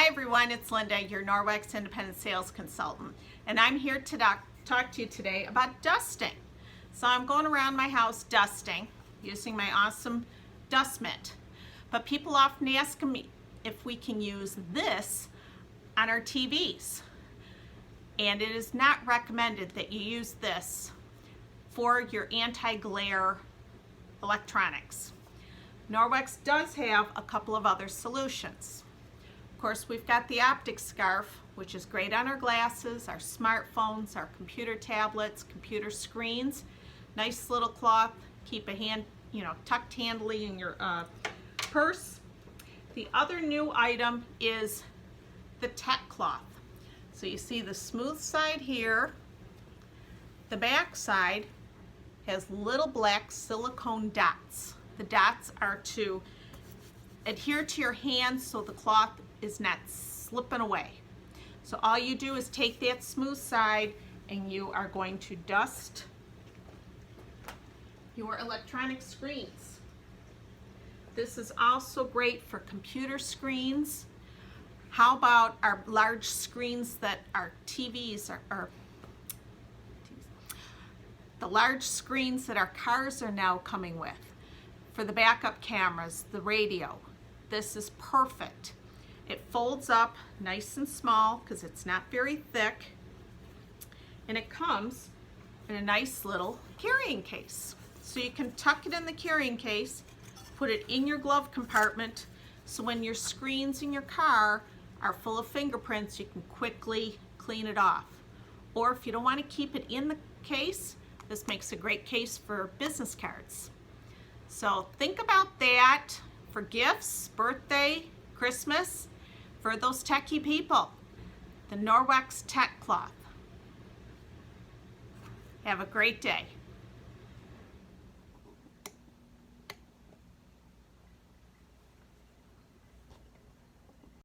Hi everyone, it's Linda, your Norwex Independent Sales Consultant, and I'm here to talk to you today about dusting. So I'm going around my house dusting using my awesome dust mitt. But people often ask me if we can use this on our TVs. And it is not recommended that you use this for your anti-glare electronics. Norwex does have a couple of other solutions. Of course, we've got the optic scarf, which is great on our glasses, our smartphones, our computer tablets, computer screens. Nice little cloth, keep a tucked handily in your purse. The other new item is the tech cloth. So you see the smooth side here. The back side has little black silicone dots. The dots are to adhere to your hands so the cloth is not slipping away. So all you do is take that smooth side and you are going to dust your electronic screens. This is also great for computer screens. How about our large screens that our TVs are the large screens that our cars are now coming with? For the backup cameras, the radio, this is perfect. It folds up nice and small because it's not very thick, and it comes in a nice little carrying case. So you can tuck it in the carrying case, put it in your glove compartment, so when your screens in your car are full of fingerprints, you can quickly clean it off. Or if you don't want to keep it in the case, this makes a great case for business cards. So think about that for gifts, birthday, Christmas, for those techie people. The Norwex Tech Cloth. Have a great day.